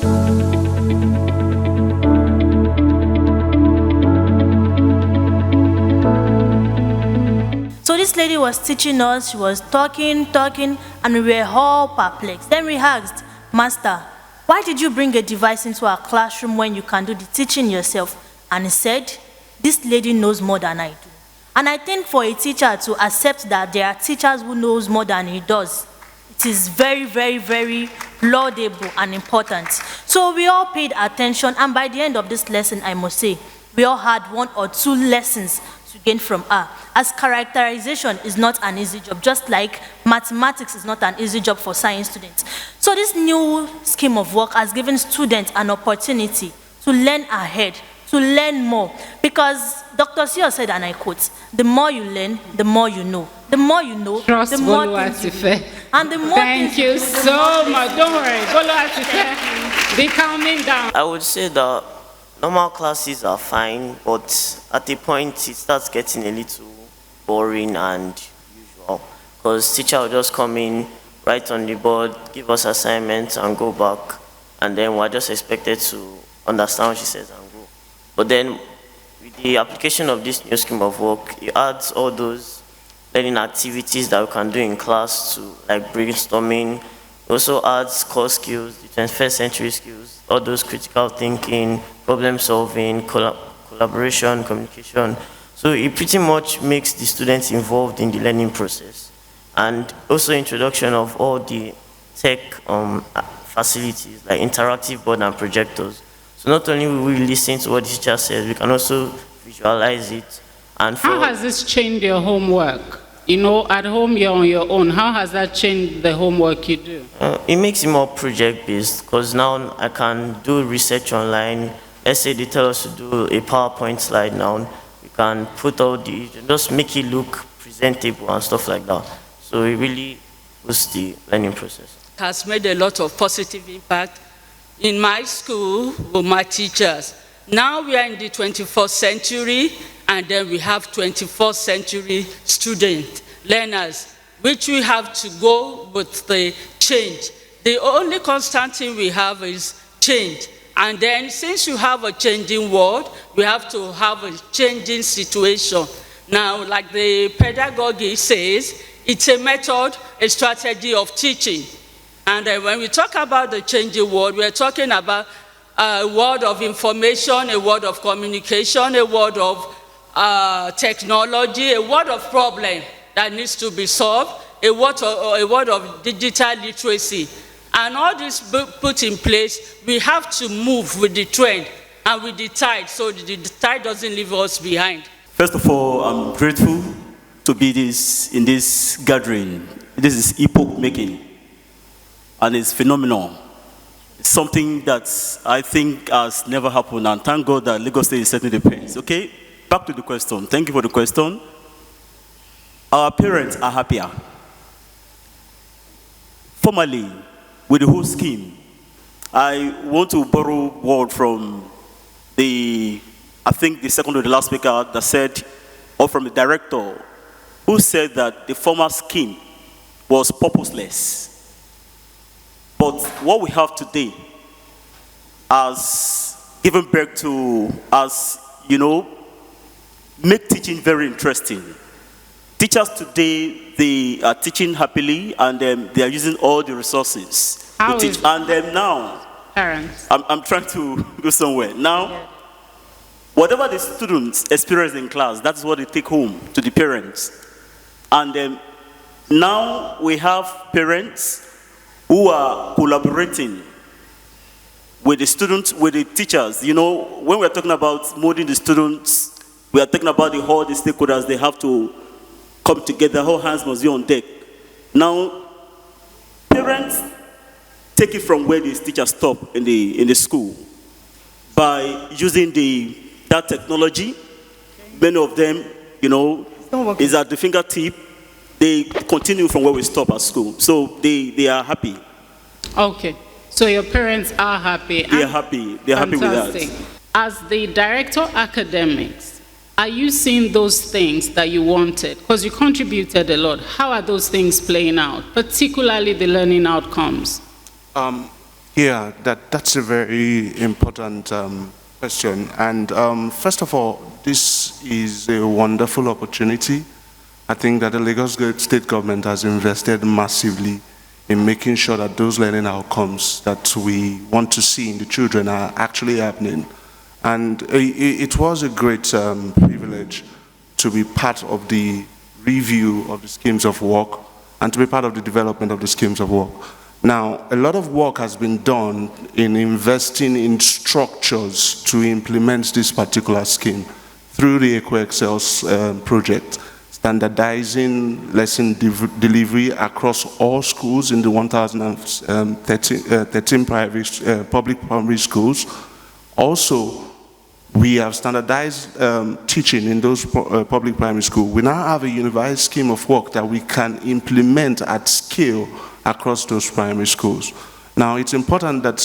So this lady was teaching us, she was talking, and we were all perplexed. Then we asked, Master, why did you bring a device into our classroom when you can do the teaching yourself? And he said, this lady knows more than I do. And I think for a teacher to accept that there are teachers who knows more than he does, it is very, very, very laudable and important. So we all paid attention, and by the end of this lesson, I must say, we all had 1 or 2 lessons to gain from her. As characterization is not an easy job, just like mathematics is not an easy job for science students. So this new scheme of work has given students an opportunity to learn ahead, to learn more. Because Dr. Sio said, and I quote, the more you learn, the more you know. The more you know, Trust the more things you know. And the more Thank you so much. Don't worry. Bolo Atife, be calming down. I would say that normal classes are fine, but at a point it starts getting a little boring and usual. Because teacher will just come in, write on the board, give us assignments and go back. And then we're just expected to understand what she says and go. But then with the application of this new scheme of work, it adds all those learning activities that we can do in class to like brainstorming. It also adds core skills, the 21st century skills, all those critical thinking, problem solving, collaboration, communication. So it pretty much makes the students involved in the learning process. And also introduction of all the tech facilities like interactive board and projectors. So not only will we listen to what the teacher says, we can also visualize it. And how has this changed your homework? You know, at home you're on your own. How has that changed the homework you do? It makes it more project-based, because now I can do research online. Let's say they tell us to do a PowerPoint slide now. We can put all the, just make it look presentable and stuff like that. So it really boosts the learning process. It has made a lot of positive impact in my school with my teachers. Now we are in the 21st century, and then we have 21st century students, learners, which we have to go with the change. The only constant thing we have is change. And then since you have a changing world, we have to have a changing situation. Now, like the pedagogy says, it's a method, a strategy of teaching. And when we talk about the changing world, we're talking about a world of information, a world of communication, a world of technology, a world of problem that needs to be solved, a world of digital literacy. And all this put in place, we have to move with the trend and with the tide, so the tide doesn't leave us behind. First of all, I'm grateful to be in this gathering. This is epoch-making, and it's phenomenal. It's something that I think has never happened, and thank God that Lagos State is setting the pace. Okay, back to the question. Thank you for the question. Our parents are happier. Formally, with the whole scheme, I want to borrow a word from I think the second to the last speaker that said, or from the director, who said that the former scheme was purposeless. But what we have today has given birth to, as you know, make teaching very interesting. Teachers today, they are teaching happily, and they are using all the resources to teach. And now, parents, I'm trying to go somewhere. Now, whatever the students experience in class, that's what they take home to the parents. And now we have parents who are collaborating with the students, with the teachers. You know, when we're talking about molding the students, we are talking about all the stakeholders. They have to come together, all hands must be on deck. Now, parents take it from where the teachers stop in the school by using that technology. Many of them, you know, is at the fingertip. They continue from where we stop at school. So they are happy. Okay. So your parents are happy. They are happy. They are happy with that. As the director of academics, are you seeing those things that you wanted? Because you contributed a lot. How are those things playing out, particularly the learning outcomes? Yeah, that's a very important question. And first of all, this is a wonderful opportunity. I think that the Lagos State government has invested massively in making sure that those learning outcomes that we want to see in the children are actually happening. And it was a great privilege to be part of the review of the schemes of work and to be part of the development of the schemes of work. Now, a lot of work has been done in investing in structures to implement this particular scheme through the EcoExcel project, standardizing lesson delivery across all schools in the 1,013 public primary schools. Also, we have standardized teaching in those public primary schools. We now have a unified scheme of work that we can implement at scale across those primary schools. Now, it's important that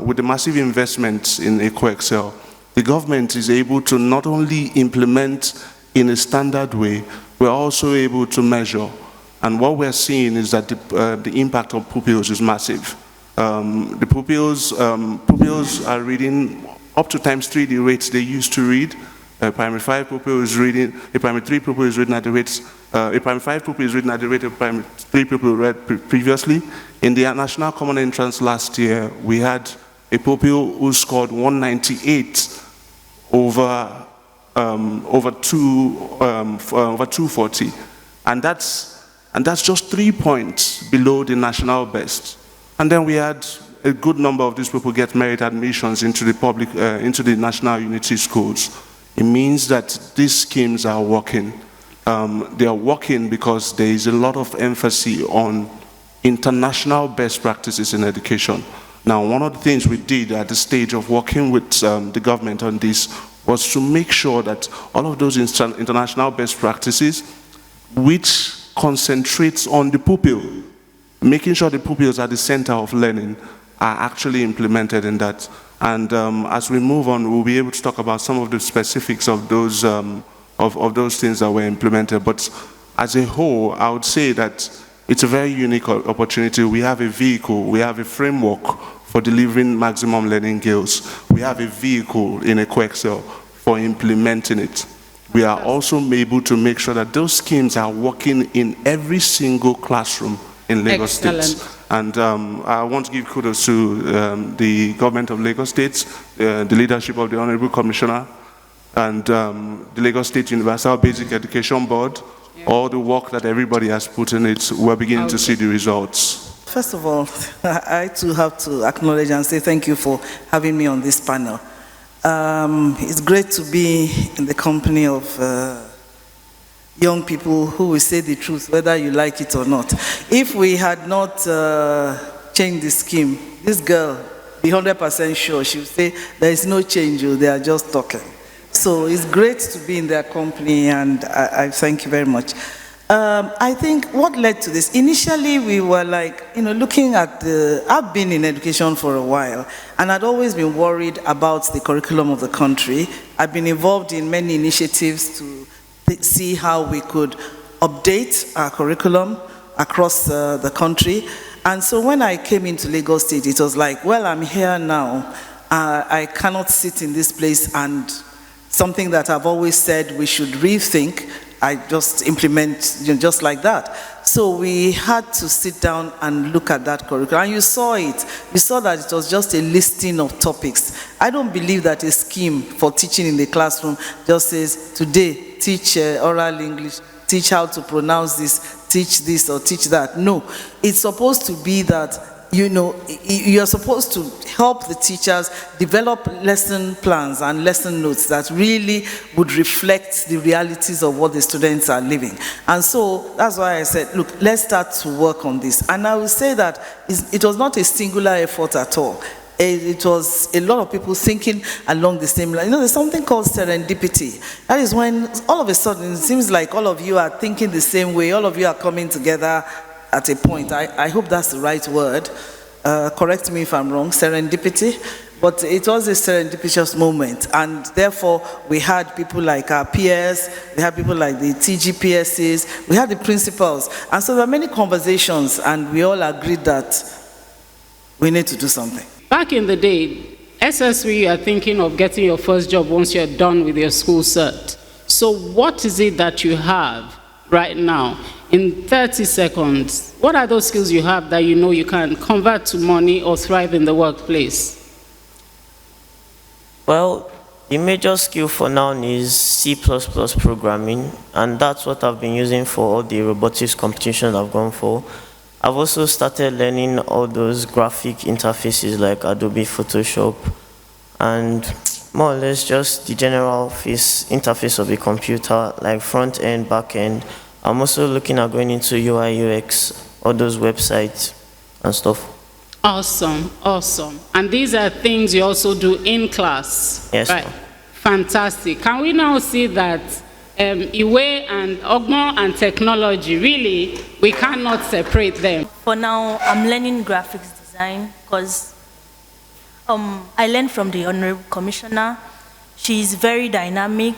with the massive investments in EcoExcel, the government is able to not only implement in a standard way, we're also able to measure. And what we're seeing is that the impact of pupils is massive. The pupils are reading up to ×3 the rates they used to read. Primary 5 pupil is reading, a primary 3 pupil is reading at the rates, a primary 5 pupil is reading at the rate of primary 3 pupil read previously. In the National Common Entrance last year, we had a pupil who scored 198 over 240, and that's just 3 points below the national best. And then we had a good number of these people get merit admissions into the national unity schools. It means that these schemes are working. They are working because there is a lot of emphasis on international best practices in education. Now, one of the things we did at the stage of working with the government on this was to make sure that all of those international best practices, which concentrates on the pupil, making sure the pupils are the center of learning, are actually implemented in that. And as we move on, we'll be able to talk about some of the specifics of those things that were implemented. But as a whole, I would say that it's a very unique opportunity. We have a vehicle, we have a framework for delivering maximum learning skills. We have a vehicle in EcoExcel for implementing it. We are also able to make sure that those schemes are working in every single classroom in Lagos State. And I want to give kudos to the government of Lagos State, the leadership of the Honorable Commissioner, and the Lagos State Universal Basic Education Board, all the work that everybody has put in it. We're beginning to see the results. First of all, I too have to acknowledge and say thank you for having me on this panel. It's great to be in the company of young people who will say the truth, whether you like it or not. If we had not changed the scheme, this girl, be 100% sure, she would say, there is no change, they are just talking. So it's great to be in their company, and I thank you very much. I think what led to this, initially we were like, looking at I've been in education for a while, and I'd always been worried about the curriculum of the country. I've been involved in many initiatives to see how we could update our curriculum across the country. And so when I came into Lagos State, it was like, well, I'm here now. I cannot sit in this place and something that I've always said we should rethink, I just implement just like that. So we had to sit down and look at that curriculum. And you saw it. You saw that it was just a listing of topics. I don't believe that a scheme for teaching in the classroom just says, today, teach oral English, teach how to pronounce this, teach this or teach that. No, it's supposed to be that, you're supposed to help the teachers develop lesson plans and lesson notes that really would reflect the realities of what the students are living. And so that's why I said, look, let's start to work on this. And I will say that it was not a singular effort at all. It was a lot of people thinking along the same line. There's something called serendipity. That is when all of a sudden it seems like all of you are thinking the same way, all of you are coming together at a point. I hope that's the right word. Correct me if I'm wrong, serendipity. But it was a serendipitous moment. And therefore, we had people like our peers, we had people like the TGPSs, we had the principals. And so there are many conversations, and we all agreed that we need to do something. Back in the day, SSV, you are thinking of getting your first job once you're done with your school cert. So what is it that you have right now? In 30 seconds, what are those skills you have that you know you can convert to money or thrive in the workplace? Well, the major skill for now is C++ programming, and that's what I've been using for all the robotics competitions I've gone for. I've also started learning all those graphic interfaces like Adobe Photoshop, and more or less just the general interface of a computer, like front end, back end. I'm also looking at going into UI, UX, all those websites and stuff. Awesome, awesome. And these are things you also do in class? Yes, right. ma'am. Fantastic. Can we now see that Iwe and Ogmo and technology, really, we cannot separate them? For now, I'm learning graphics design because I learned from the Honorable Commissioner. She's very dynamic,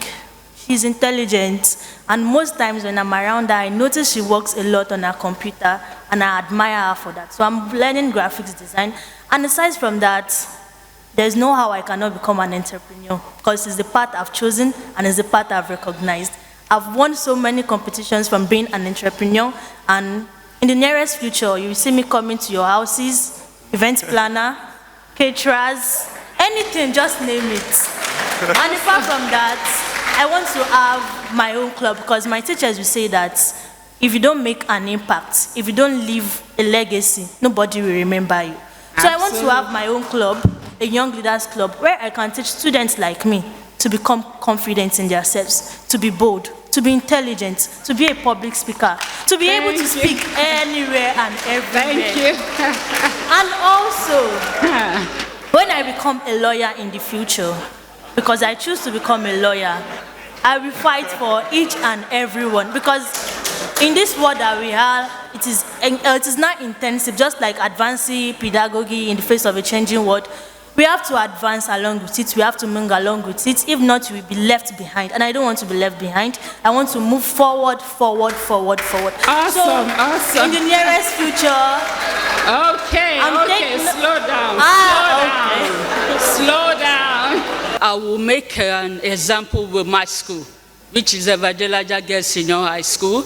she's intelligent, and most times when I'm around her, I notice she works a lot on her computer, and I admire her for that. So I'm learning graphics design, and aside from that, there's no how I cannot become an entrepreneur, because it's the path I've chosen and it's the path I've recognized. I've won so many competitions from being an entrepreneur, and in the nearest future, you will see me coming to your houses, event planner, caterers, anything, just name it. And apart from that, I want to have my own club, because my teachers will say that if you don't make an impact, if you don't leave a legacy, nobody will remember you. So I want to have my own club, a young leaders club, where I can teach students like me to become confident in themselves, to be bold, to be intelligent, to be a public speaker, to be able to speak anywhere and everywhere. Thank you. And also, when I become a lawyer in the future, because I choose to become a lawyer, I will fight for each and everyone, because in this world that we are, it is not intensive, just like advancing pedagogy in the face of a changing world. We have to advance along with it, we have to move along with it. If not, we will be left behind, and I don't want to be left behind. I want to move forward, forward, forward, forward. Awesome, so, awesome. In the nearest future, okay, slow down, slow down. I will make an example with my school, which is Evangelaja Girls Senior High School.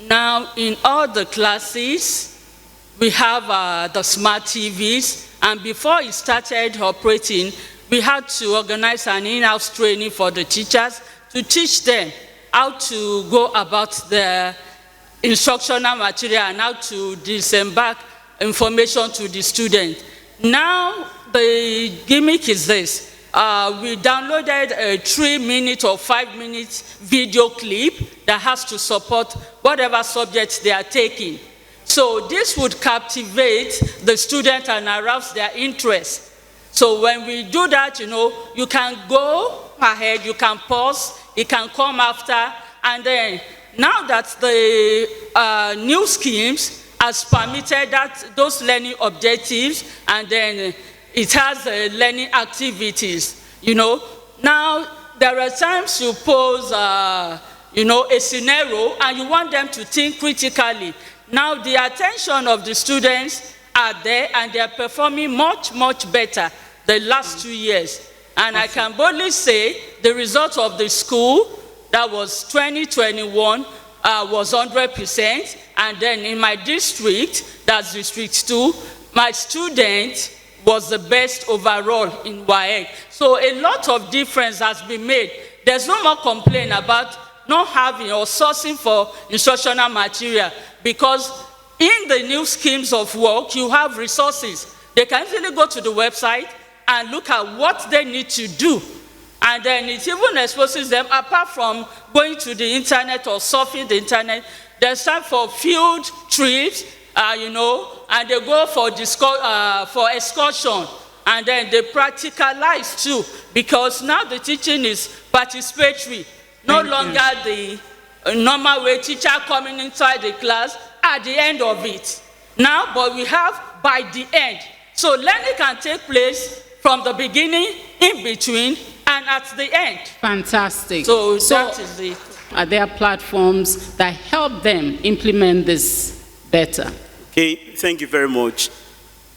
Now, in all the classes, we have the smart TVs, and before it started operating, we had to organize an in-house training for the teachers to teach them how to go about the instructional material and how to disembark information to the student. Now, the gimmick is this. We downloaded a 3-minute or 5-minute video clip that has to support whatever subjects they are taking. So this would captivate the student and arouse their interest. So when we do that, you can go ahead, you can pause, it can come after, and then now that the new schemes has permitted those learning objectives, and then it has learning activities, Now, there are times you pose, a scenario, and you want them to think critically. Now, the attention of the students are there, and they are performing much, much better the last 2 years. And I can boldly say the result of the school, that was 2021, was 100%. And then in my district, that's District 2, my student was the best overall in WAEC. So a lot of difference has been made. There's no more complaint about not having or sourcing for instructional material, because in the new schemes of work, you have resources. They can easily go to the website and look at what they need to do. And then it even exposes them, apart from going to the internet or surfing the internet, there's time for field trips, and they go for excursion, and then they practicalize too, because now the teaching is participatory, no longer the normal way teacher coming inside the class at the end of it. Now, but we have by the end. So learning can take place from the beginning, in between, and at the end. Fantastic. So that is it. Are there platforms that help them implement this better? Okay, thank you very much.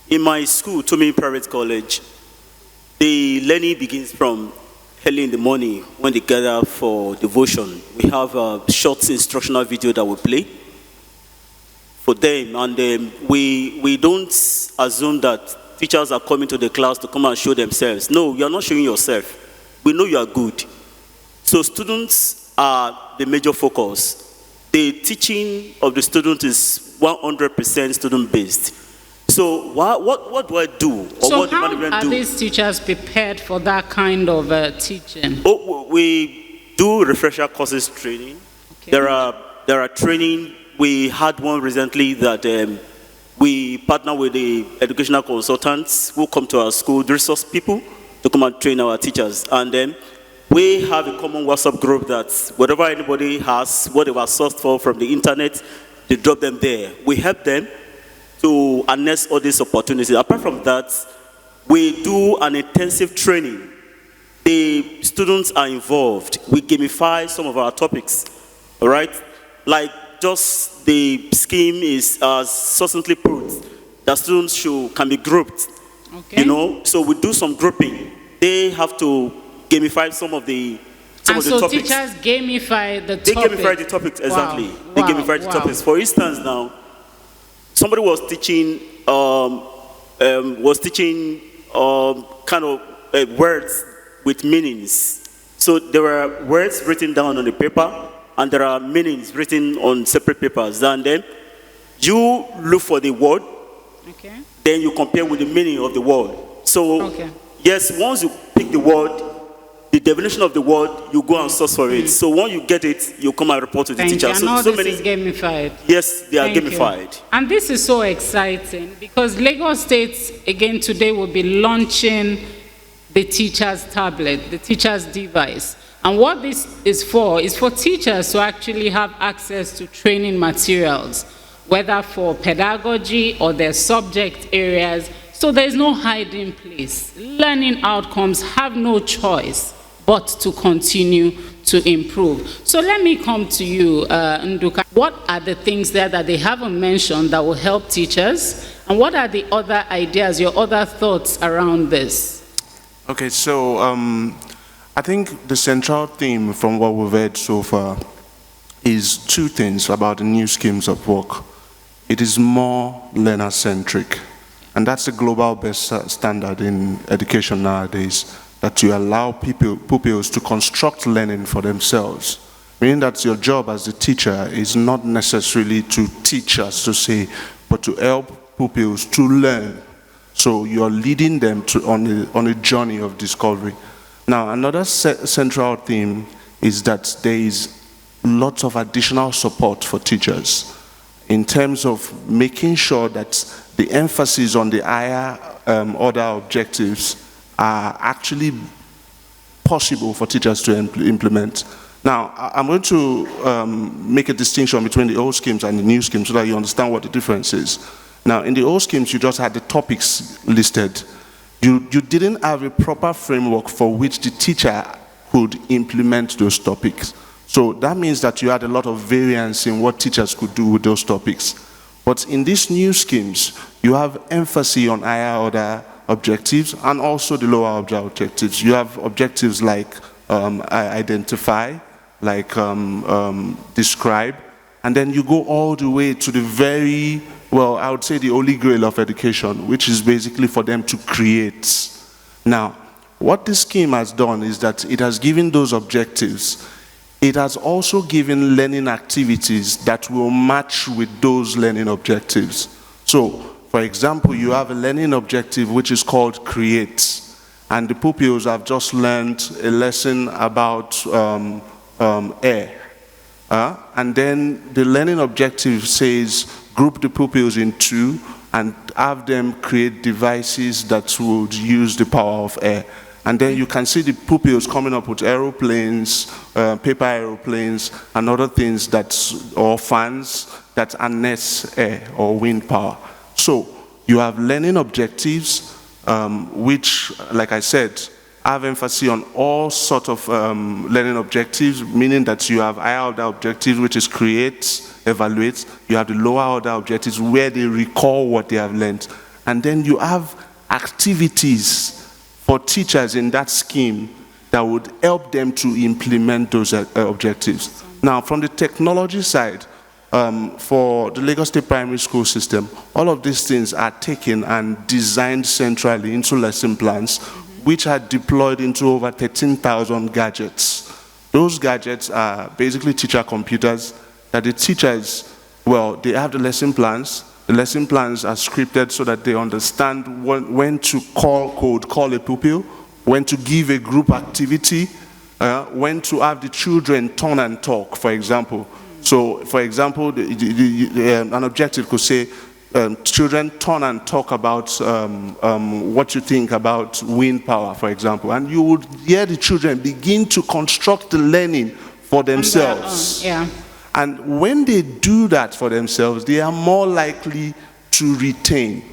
In my school, Tomi Private College, the learning begins from early in the morning when they gather for devotion. We have a short instructional video that we play for them, and we don't assume that teachers are coming to the class to come and show themselves. No, you are not showing yourself. We know you are good. So students are the major focus. The teaching of the student is 100% student-based. So what do I do? Or So what how the management are do? these teachers prepared for that kind of teaching? Oh, we do refresher courses training. Okay. There are training. We had one recently that we partner with the educational consultants who come to our school, the resource people, to come and train our teachers. And then we have a common WhatsApp group that whatever anybody has, what they were sourced for from the internet, they drop them there. We help them to harness all these opportunities. Apart from that, we do an intensive training. The students are involved. We gamify some of our topics, all right? Like just the scheme is succinctly put that students can be grouped, Okay. you know? So we do some grouping. They have to gamify some of the So topics. teachers gamify the They topic. gamify the topics, exactly. Wow. They Wow. gamify the Wow. topics. For instance, now, somebody was teaching kind of words with meanings. So there were words written down on the paper, and there are meanings written on separate papers. And then you look for the word, Okay. then you compare with the meaning of the word. So Okay. yes, once you pick the word, the definition of the word, you go and search for it. So when you get it, you come and report to the Thank teacher. you. And all So this is gamified. yes, they are Thank you. gamified. And this is so exciting because Lagos State, again today, will be launching the teacher's tablet, the teacher's device. And what this is for teachers to actually have access to training materials, whether for pedagogy or their subject areas. So there's no hiding place. Learning outcomes have no choice but to continue to improve. So let me come to you, Nduka. What are the things there that they haven't mentioned that will help teachers? And what are the other ideas, your other thoughts around this? Okay, so I think the central theme from what we've heard so far is two things about the new schemes of work. It is more learner-centric, and that's the global best standard in education nowadays, that you allow pupils to construct learning for themselves, meaning that your job as a teacher is not necessarily to teach us to say, but to help pupils to learn. So you're leading them on a journey of discovery. Now, another central theme is that there is lots of additional support for teachers in terms of making sure that the emphasis on the higher order objectives are actually possible for teachers to implement. Now, I'm going to make a distinction between the old schemes and the new schemes so that you understand what the difference is. Now, in the old schemes, you just had the topics listed. You didn't have a proper framework for which the teacher could implement those topics. So that means that you had a lot of variance in what teachers could do with those topics. But in these new schemes, you have emphasis on higher order objectives and also the lower order objectives. You have objectives like identify, like describe, and then you go all the way to the very, well, I would say the holy grail of education, which is basically for them to create. Now, what this scheme has done is that it has given those objectives. It has also given learning activities that will match with those learning objectives. So, for example, you have a learning objective which is called create, and the pupils have just learned a lesson about air. And then the learning objective says group the pupils in two and have them create devices that would use the power of air. And then you can see the pupils coming up with aeroplanes, paper aeroplanes, and other things or fans that harness air or wind power. So you have learning objectives, which, like I said, have emphasis on all sorts of learning objectives, meaning that you have higher order objectives, which is create, evaluate. You have the lower order objectives where they recall what they have learned. And then you have activities for teachers in that scheme that would help them to implement those objectives. Now, from the technology side, for the Lagos State Primary School system, all of these things are taken and designed centrally into lesson plans, which are deployed into over 13,000 gadgets. Those gadgets are basically teacher computers that the teachers, well, they have the lesson plans. The lesson plans are scripted so that they understand when to call a pupil, when to give a group activity, when to have the children turn and talk, for example. So, for example, an objective could say, children turn and talk about what you think about wind power, for example. And you would hear the children begin to construct the learning for themselves. Yeah. And when they do that for themselves, they are more likely to retain.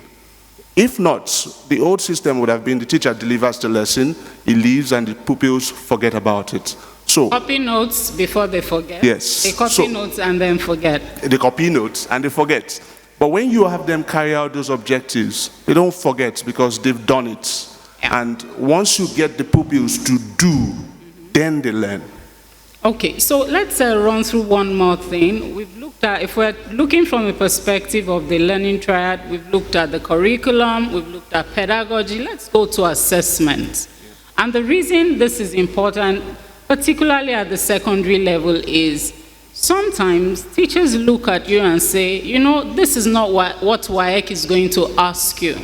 If not, the old system would have been the teacher delivers the lesson, he leaves, and the pupils forget about it. So, copy notes before they forget. Yes. They copy notes and then forget. They copy notes and they forget. But when you have them carry out those objectives, they don't forget because they've done it. Yeah. And once you get the pupils to do, then they learn. Okay, so let's run through one more thing. We've looked at, if we're looking from a perspective of the learning triad, we've looked at the curriculum, we've looked at pedagogy. Let's go to assessment. And the reason this is important, particularly at the secondary level, is sometimes teachers look at you and say, you know, this is not what WAEC is going to ask you.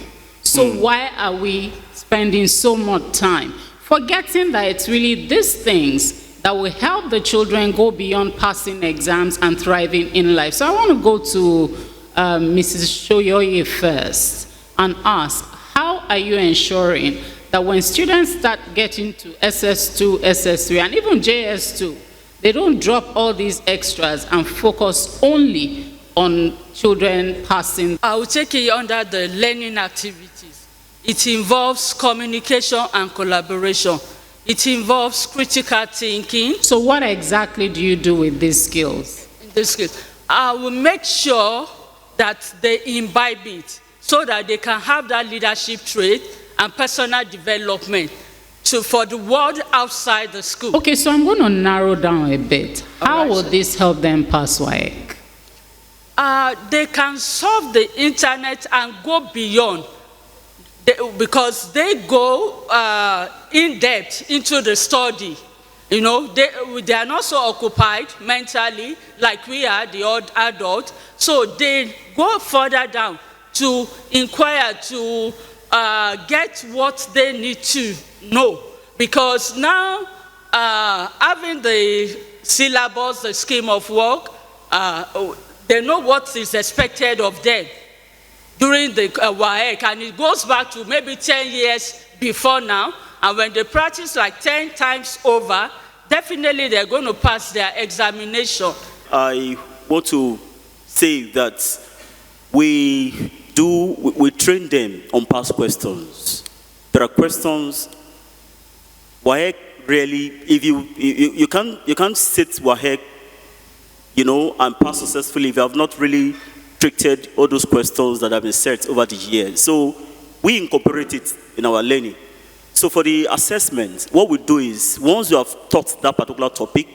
So why are we spending so much time? Forgetting that it's really these things that will help the children go beyond passing exams and thriving in life. So I want to go to Mrs. Shoyoye first and ask, how are you ensuring that when students start getting to SS2, SS3, and even JS2, they don't drop all these extras and focus only on children passing? I will take it under the learning activities. It involves communication and collaboration. It involves critical thinking. So what exactly do you do with these skills? In this case, I will make sure that they imbibe it so that they can have that leadership trait and personal development for the world outside the school. Okay, so I'm going to narrow down a bit. How will this help them pass WAEC? They can solve the internet and go beyond. Because they go in depth into the study. You know, they are not so occupied mentally like we are, the old adults. So they go further down to inquire, to get what they need to know. Because now, having the syllabus, the scheme of work, they know what is expected of them during the WAEC, and it goes back to maybe 10 years before now, and when they practice like 10 times over, definitely they're going to pass their examination. I want to say that we train them on past questions. There are questions, WAEC really, if you can't sit WAEC, you know, and pass successfully if you have not really treated all those questions that have been set over the years. So we incorporate it in our learning. So for the assessment, what we do is, once you have taught that particular topic,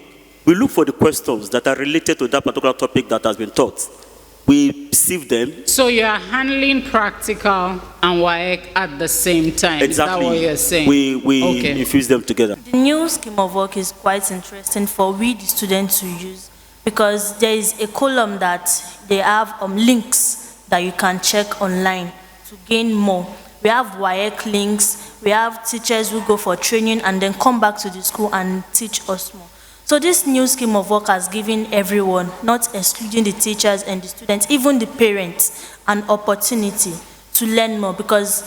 we look for the questions that are related to that particular topic that has been taught. We sieve them. So you are handling practical and WAEC at the same time. Exactly. Is that what you're saying? We infuse them together. The new scheme of work is quite interesting for we, the students, to use, because there is a column that they have links that you can check online to gain more. We have WAEC links, we have teachers who go for training and then come back to the school and teach us more. So this new scheme of work has given everyone, not excluding the teachers and the students, even the parents, an opportunity to learn more, because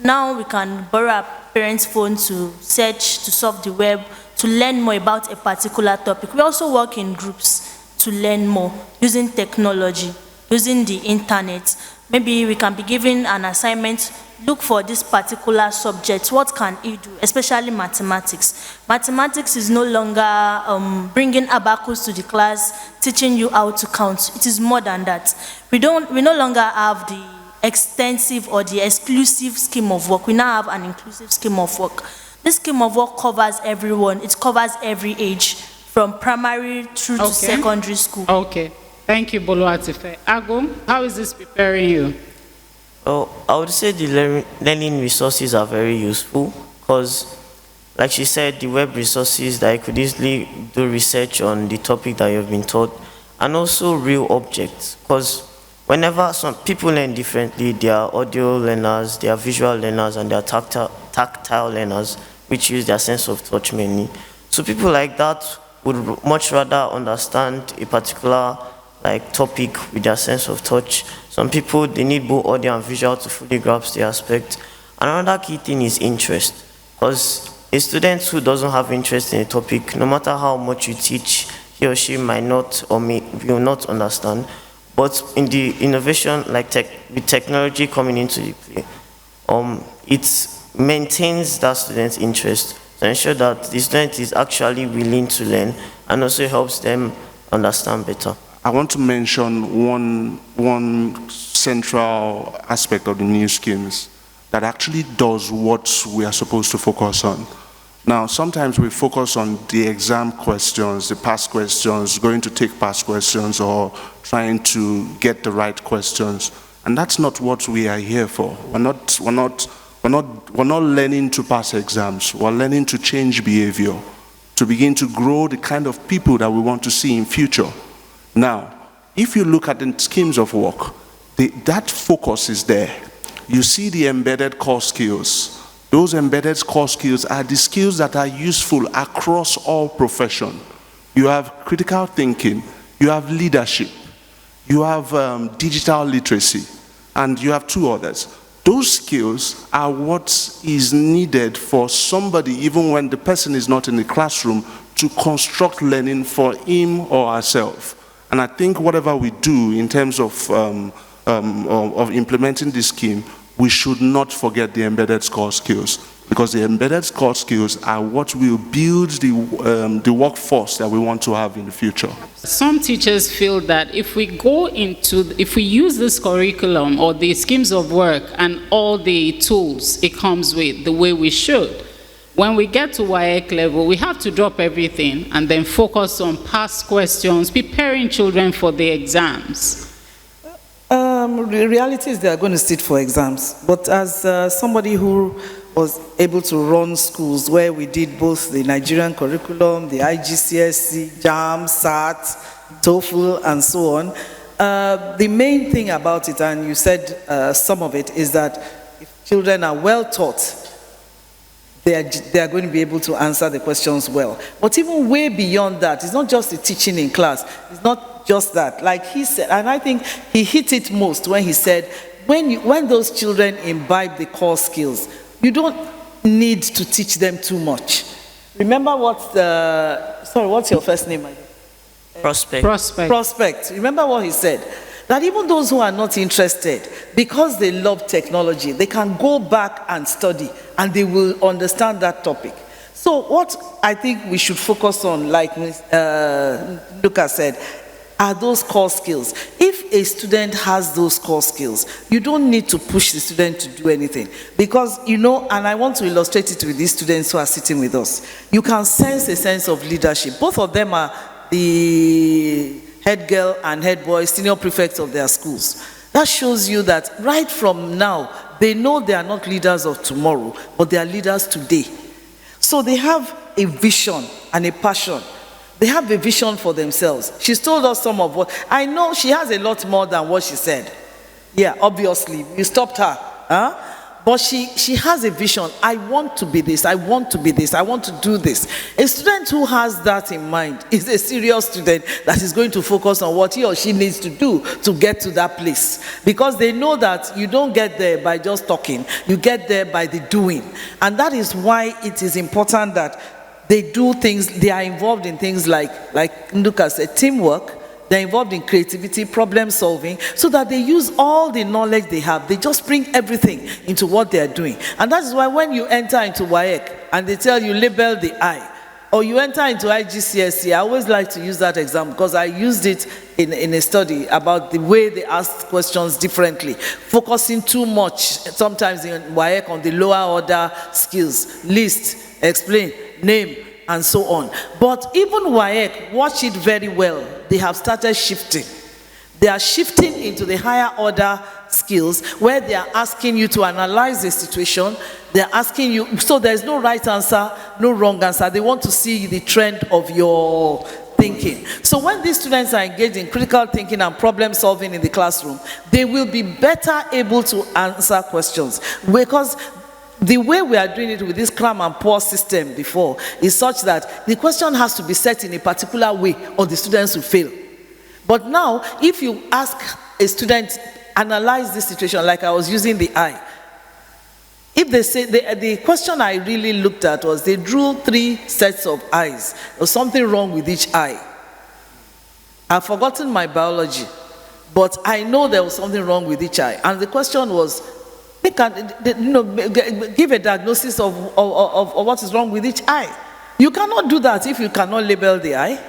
now we can borrow our parents' phone to search, to surf the web, to learn more about a particular topic. We also work in groups to learn more using technology, using the internet. Maybe we can be given an assignment, look for this particular subject, what can you do, especially mathematics. Mathematics is no longer bringing abacus to the class, teaching you how to count. It is more than that. We no longer have the extensive or the exclusive scheme of work. We now have an inclusive scheme of work. This scheme of work covers everyone. It covers every age, from primary through to secondary school. Okay. Thank you, Boluwatife. Ago, how is this preparing you? Oh, I would say the learning resources are very useful because, like she said, the web resources that you could easily do research on the topic that you've been taught, and also real objects. Because whenever some people learn differently, there are audio learners, there are visual learners, and there are tactile learners, which use their sense of touch mainly. So people like that would much rather understand a particular topic with their sense of touch. Some people, they need both audio and visual to fully grasp the aspect. Another key thing is interest, because a student who doesn't have interest in a topic, no matter how much you teach, he or she might not or will not understand. But in the innovation, with technology coming into the play, it maintains that student's interest to ensure that the student is actually willing to learn, and also helps them understand better. I want to mention one central aspect of the new schemes that actually does what we are supposed to focus on. Now, sometimes we focus on the exam questions, the past questions, going to take past questions, or trying to get the right questions. And that's not what we are here for. We're not learning to pass exams. We're learning to change behavior, to begin to grow the kind of people that we want to see in future. Now, if you look at the schemes of work, that focus is there. You see the embedded core skills. Those embedded core skills are the skills that are useful across all professions. You have critical thinking, you have leadership, you have digital literacy, and you have two others. Those skills are what is needed for somebody, even when the person is not in the classroom, to construct learning for him or herself. And I think whatever we do in terms of implementing this scheme, we should not forget the embedded core skills, because the embedded core skills are what will build the workforce that we want to have in the future. Some teachers feel that if we use this curriculum or the schemes of work and all the tools it comes with the way we should, when we get to WAEC level, we have to drop everything and then focus on past questions, preparing children for the exams. The reality is they are going to sit for exams. But as somebody who was able to run schools where we did both the Nigerian curriculum, the IGCSE, JAM, SAT, TOEFL, and so on, the main thing about it, and you said some of it, is that if children are well taught, they are going to be able to answer the questions well. But even way beyond that, it's not just the teaching in class. It's not just that. Like he said, and I think he hit it most when he said, when those children imbibe the core skills, you don't need to teach them too much. Remember what's your first name? Prospect. Remember what he said? That even those who are not interested, because they love technology, they can go back and study and they will understand that topic. So what I think we should focus on, like Lucas said, are those core skills. If a student has those core skills, you don't need to push the student to do anything. Because, and I want to illustrate it with these students who are sitting with us. You can sense a sense of leadership. Both of them are the head girl and head boy, senior prefects of their schools. That shows you that right from now, they know they are not leaders of tomorrow, but they are leaders today. So they have a vision and a passion. They have a vision for themselves. She's told us some of what, I know she has a lot more than what she said. Yeah, obviously, you stopped her. Huh? But she has a vision. I want to be this, I want to be this, I want to do this. A student who has that in mind is a serious student that is going to focus on what he or she needs to do to get to that place. Because they know that you don't get there by just talking, you get there by the doing. And that is why it is important that they do things, they are involved in things like Lucas said, teamwork. They're involved in creativity, problem solving, so that they use all the knowledge they have. They just bring everything into what they're doing. And that is why when you enter into WAEC and they tell you label the I, or you enter into IGCSE. I always like to use that example because I used it in a study about the way they ask questions differently, focusing too much sometimes in WAEC on the lower order skills, list, explain, name, and so on. But even WAEC, watch it very well, they have started shifting. They are shifting into the higher order skills where they are asking you to analyze the situation. They're asking you, so there's no right answer, no wrong answer. They want to see the trend of your thinking. So when these students are engaged in critical thinking and problem solving in the classroom, they will be better able to answer questions. Because the way we are doing it with this cram and pour system before is such that the question has to be set in a particular way or the students will fail. But now, if you ask a student, analyze this situation, like I was using the eye. If they say, the question I really looked at was, they drew 3 sets of eyes. There was something wrong with each eye. I've forgotten my biology, but I know there was something wrong with each eye. And the question was, they can, give a diagnosis of what is wrong with each eye. You cannot do that if you cannot label the eye.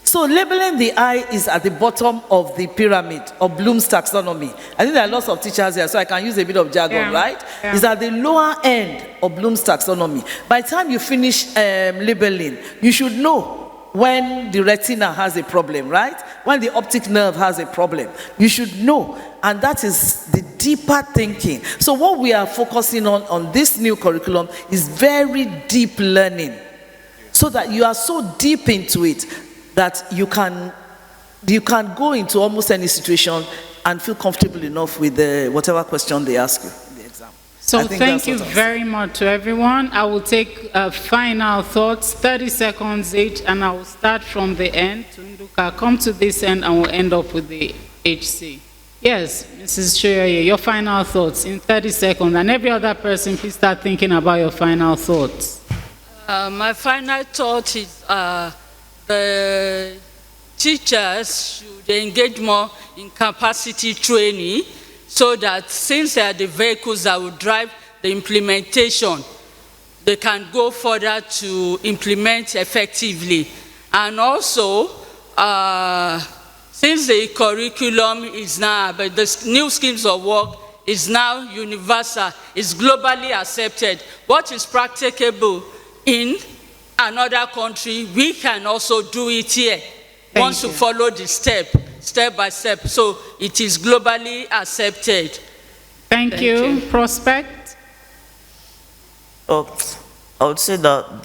So labeling the eye is at the bottom of the pyramid of Bloom's taxonomy. I think there are lots of teachers here, so I can use a bit of jargon, right? Yeah. It's at the lower end of Bloom's taxonomy. By the time you finish labeling, you should know when the retina has a problem, right? When the optic nerve has a problem. You should know, and that is the deeper thinking. So what we are focusing on this new curriculum is very deep learning, so that you are so deep into it that you can go into almost any situation and feel comfortable enough with whatever question they ask you in the exam. So thank you very much to everyone. I will take final thoughts, 30 seconds each, and I will start from the end. Tunduka, come to this end and we'll end up with the HC. Yes, Mrs. Shoyoye, your final thoughts in 30 seconds. And every other person, please start thinking about your final thoughts. My final thought is the teachers should engage more in capacity training so that since they are the vehicles that will drive the implementation, they can go further to implement effectively. And also, since the curriculum is now, but the new schemes of work is now universal, is globally accepted, what is practicable in another country, we can also do it here. Once you follow the step by step, so it is globally accepted. Thank you. Prospect? I would say that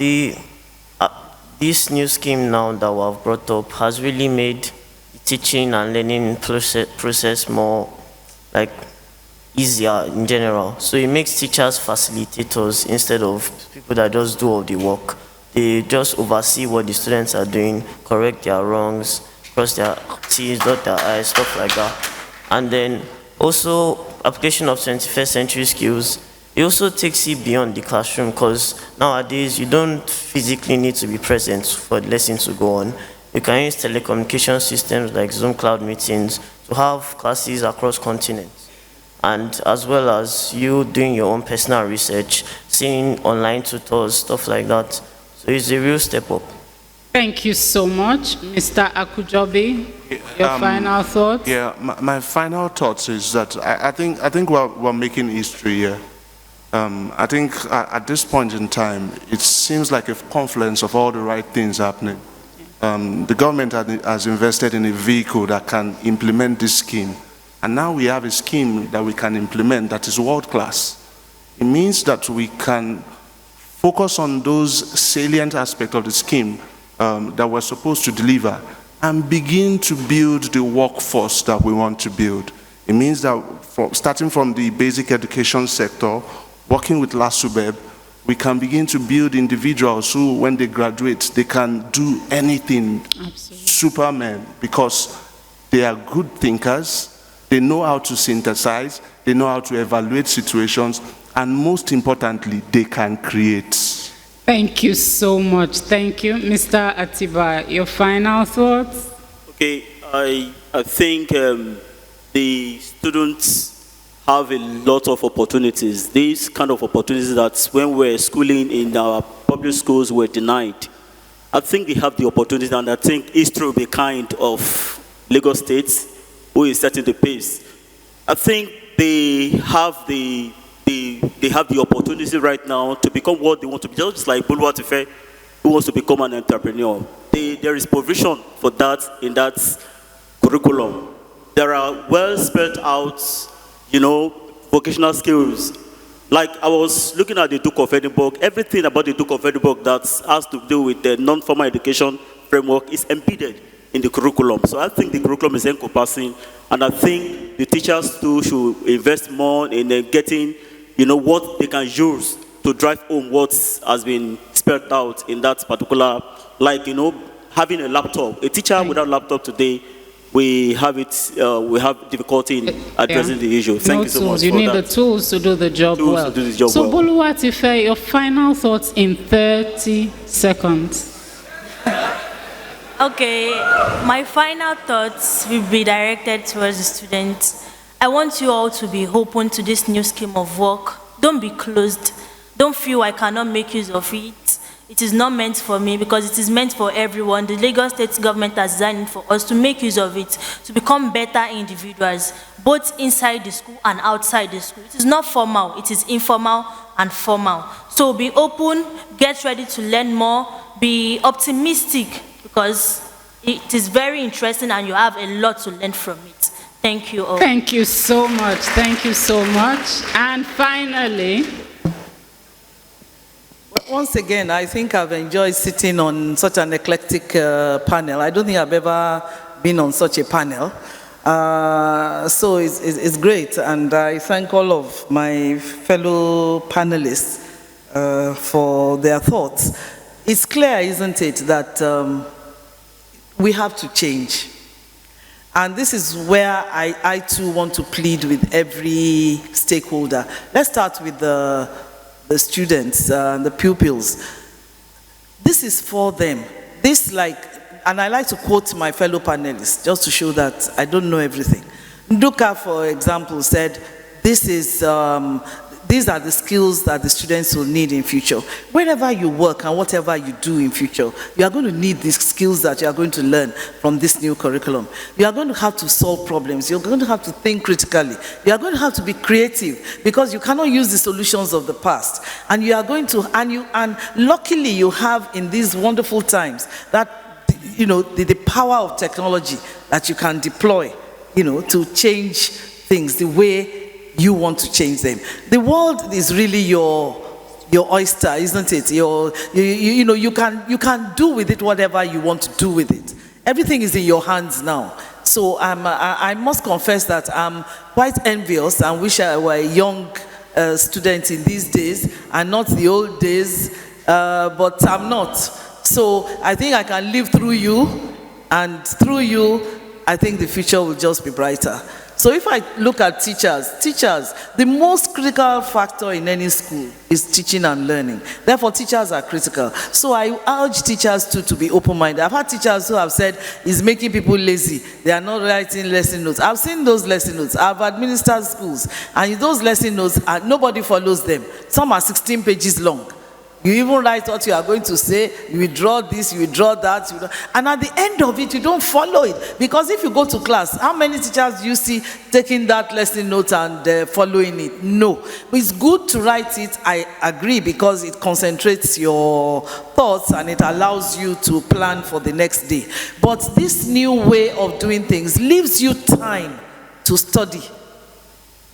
this new scheme now that we have brought up has really made the teaching and learning process more like easier in general. So it makes teachers facilitators instead of people that just do all the work. They just oversee what the students are doing, correct their wrongs, cross their T's, dot their I's, stuff like that. And then also application of 21st century skills. It also takes it beyond the classroom because nowadays you don't physically need to be present for the lesson to go on. You can use telecommunication systems like Zoom cloud meetings to have classes across continents. And as well as you doing your own personal research, seeing online tutors, stuff like that. So it's a real step up. Thank you so much. Mr. Akujobi, your final thoughts? Yeah, my final thoughts is that I think we're making history here. I think at this point in time, it seems like a confluence of all the right things happening. The government has invested in a vehicle that can implement this scheme. And now we have a scheme that we can implement that is world-class. It means that we can focus on those salient aspects of the scheme that we're supposed to deliver and begin to build the workforce that we want to build. It means that starting from the basic education sector, working with LASUBEB, we can begin to build individuals who, when they graduate, they can do anything. Absolutely. Supermen, because they are good thinkers, they know how to synthesize, they know how to evaluate situations, and most importantly, they can create. Thank you so much. Thank you. Mr. Atiba, your final thoughts? Okay, I think the students have a lot of opportunities. These kind of opportunities that when we're schooling in our public schools were denied. I think they have the opportunity, and I think history will be kind of Lagos State, who is setting the pace. I think they have the opportunity right now to become what they want to be, just like Boluwatife, who wants to become an entrepreneur. There is provision for that in that curriculum. There are well spelled out, vocational skills. Like I was looking at the Duke of Edinburgh, everything about the Duke of Edinburgh that has to do with the non-formal education framework is embedded in the curriculum. So I think the curriculum is encompassing, and I think the teachers too should invest more in getting, what they can use to drive home what has been spelled out in that particular, like, having a laptop. A teacher without a laptop today, we have difficulty in addressing the issue. Thank you so much for that. You need the tools to do the job well. So Boluwatife, your final thoughts in 30 seconds. Okay, my final thoughts will be directed towards the students. I want you all to be open to this new scheme of work. Don't be closed. Don't feel I cannot make use of it. It is not meant for me, because it is meant for everyone. The Lagos State government has designed it for us to make use of it, to become better individuals, both inside the school and outside the school. It is not formal, it is informal and formal. So be open, get ready to learn more, be optimistic, because it is very interesting and you have a lot to learn from it. Thank you all. Thank you so much. Thank you so much. And finally, once again, I think I've enjoyed sitting on such an eclectic panel. I don't think I've ever been on such a panel. So it's great, and I thank all of my fellow panelists for their thoughts. It's clear, isn't it, that we have to change. And this is where I too want to plead with every stakeholder. Let's start with the students, the pupils. This is for them. And I like to quote my fellow panelists just to show that I don't know everything. Nduka, for example, said, these are the skills that the students will need in future. Wherever you work and whatever you do in future, you are going to need these skills that you are going to learn from this new curriculum. You are going to have to solve problems. You're going to have to think critically. You are going to have to be creative, because you cannot use the solutions of the past. And you are going to, and luckily you have in these wonderful times that, the power of technology that you can deploy, to change things the way you want to change them. The world is really your oyster, isn't it? You can do with it whatever you want to do with it. Everything is in your hands now. So I must confess that I'm quite envious and wish I were a young student in these days and not the old days, but I'm not. So I think I can live through you, and through you, I think the future will just be brighter. So if I look at teachers, the most critical factor in any school is teaching and learning. Therefore, teachers are critical. So I urge teachers to be open-minded. I've had teachers who have said it's making people lazy. They are not writing lesson notes. I've seen those lesson notes. I've administered schools, and those lesson notes, nobody follows them. Some are 16 pages long. You even write what you are going to say, you withdraw this, you withdraw that, and at the end of it, you don't follow it. Because if you go to class, how many teachers do you see taking that lesson note and following it? No. But it's good to write it, I agree, because it concentrates your thoughts and it allows you to plan for the next day. But this new way of doing things leaves you time to study,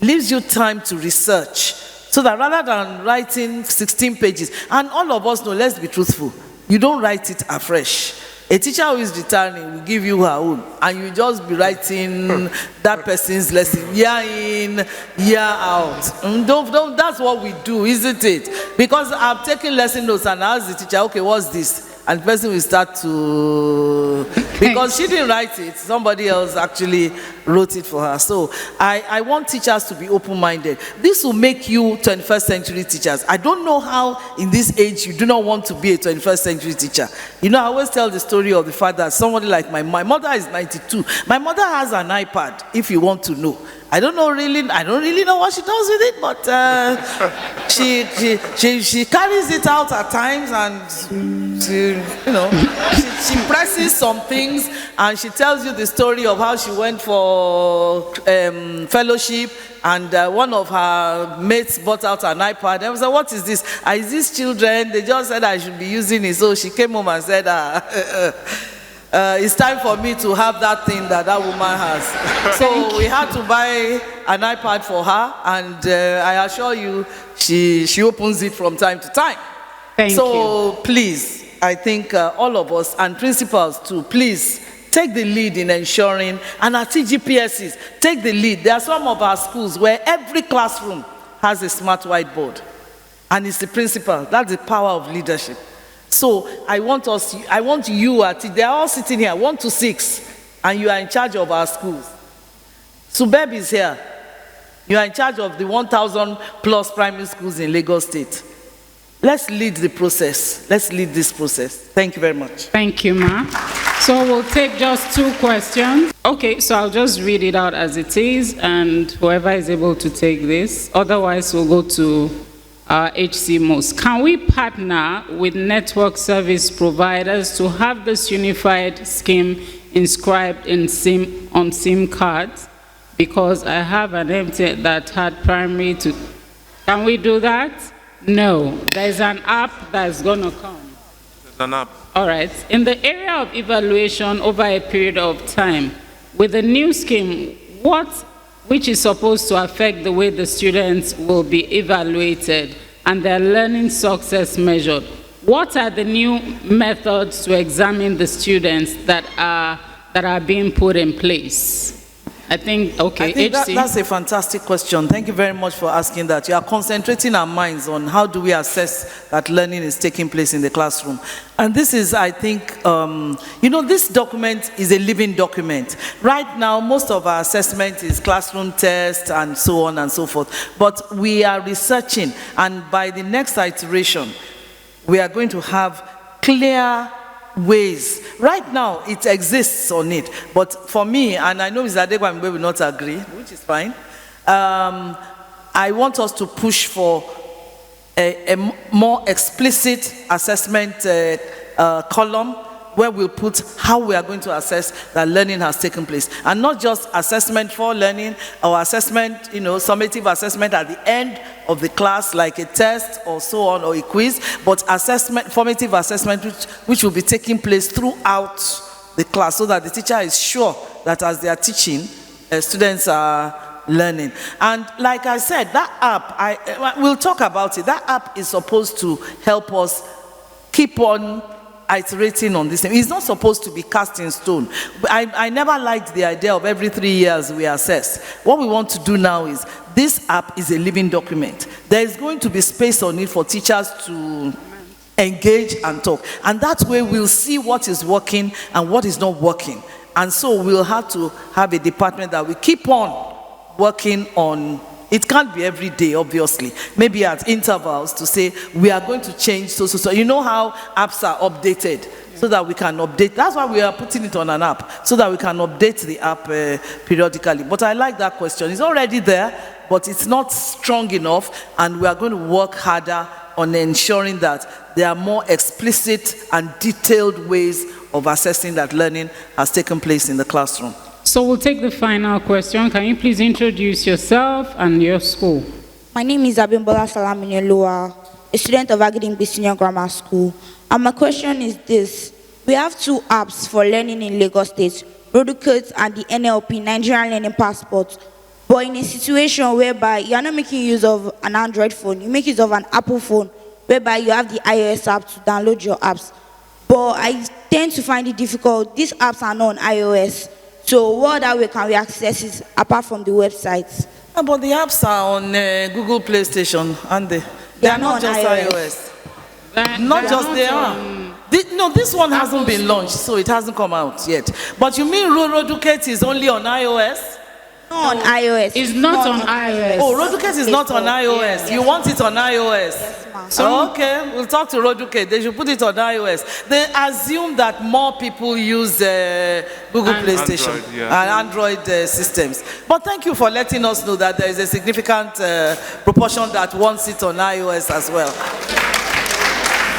leaves you time to research. So that rather than writing 16 pages, and all of us know, let's be truthful, you don't write it afresh. A teacher who is returning will give you her own, and you just be writing that person's lesson year in, year out. That's what we do, isn't it? Because I've taken lesson notes and asked the teacher, okay, what's this? And the person will start to, because she didn't write it, somebody else actually wrote it for her. So I want teachers to be open-minded. This will make you 21st century teachers. I don't know how in this age you do not want to be a 21st century teacher. I always tell the story of the fact that somebody like my mother is 92. My mother has an iPad, if you want to know. I don't really know what she does with it, but she carries it out at times, and she presses some things, and she tells you the story of how she went for fellowship, and one of her mates bought out an iPad. I was like, what is this? Is these children? They just said I should be using it. So she came home and said, it's time for me to have that thing that woman has. So we had to buy an iPad for her, and I assure you, she opens it from time to time. Thank you. Please, I think all of us, and principals too, please take the lead in ensuring, and our TGPSs, take the lead. There are some of our schools where every classroom has a smart whiteboard, and it's the principal. That's the power of leadership. So I want you, they're all sitting here, 1 to 6, and you are in charge of our schools. Subeb is here. You are in charge of the 1,000 plus primary schools in Lagos State. Let's lead the process. Let's lead this process. Thank you very much. Thank you, ma. So we'll take just 2 questions. Okay, so I'll just read it out as it is, and whoever is able to take this. Otherwise, we'll go to HCMOS. Can we partner with network service providers to have this unified scheme inscribed on SIM cards? Because I have an empty that had primary to. Can we do that? No. There's an app that's going to come. There's an app. All right. In the area of evaluation over a period of time, with the new scheme, which is supposed to affect the way the students will be evaluated and their learning success measured, what are the new methods to examine the students that are being put in place? I think that's a fantastic question. Thank you very much for asking that. You are concentrating our minds on how do we assess that learning is taking place in the classroom. And this is, I think, this document is a living document. Right now, most of our assessment is classroom tests and so on and so forth. But we are researching, and by the next iteration, we are going to have clear ways. Right now, it exists on it, but for me, and I know Mr. Adegwambe will not agree, which is fine, I want us to push for a more explicit assessment column where we'll put how we are going to assess that learning has taken place. And not just assessment for learning or assessment, summative assessment at the end of the class, like a test or so on, or a quiz, but assessment, formative assessment, which will be taking place throughout the class so that the teacher is sure that as they are teaching, students are learning. And like I said, that app, we'll talk about it. That app is supposed to help us keep on iterating on this thing. It's not supposed to be cast in stone. I never liked the idea of every 3 years we assess. What we want to do now is, this app is a living document. There is going to be space on it for teachers to engage and talk. And that way we'll see what is working and what is not working. And so we'll have to have a department that will keep on working on. It can't be every day, obviously. Maybe at intervals to say, we are going to change so. You know how apps are updated, so that we can update. That's why we are putting it on an app, so that we can update the app periodically. But I like that question. It's already there, but it's not strong enough, and we are going to work harder on ensuring that there are more explicit and detailed ways of assessing that learning has taken place in the classroom. So we'll take the final question. Can you please introduce yourself and your school? My name is Abimbola Salaminelua, a student of Agidingbi Senior Grammar School. And my question is this. We have 2 apps for learning in Lagos State, Roducate and the NLP, Nigerian Learning Passport. But in a situation whereby you're not making use of an Android phone, you make use of an Apple phone, whereby you have the iOS app to download your apps. But I tend to find it difficult. These apps are not on iOS. So what other way can we access it apart from the websites? But the apps are on Google Play Station, aren't they? They are not just iOS. Not just they are. No, this one hasn't been launched, so it hasn't come out yet. But you mean Roducate is only on iOS? On iOS. It's not on iOS. Oh, Roducate is not on iOS. You want it on iOS? Okay, we'll talk to Roducate. They should put it on iOS. They assume that more people use Google Play Station and Android systems. But thank you for letting us know that there is a significant proportion that wants it on iOS as well.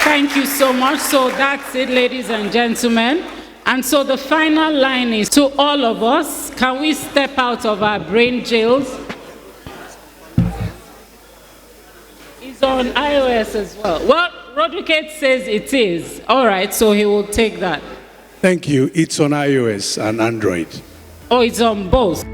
Thank you so much. So that's it, ladies and gentlemen. And so the final line is to all of us, can we step out of our brain jails? It's on iOS as well. Well, Roducate says it is. All right, so he will take that. Thank you. It's on iOS and Android. Oh, it's on both.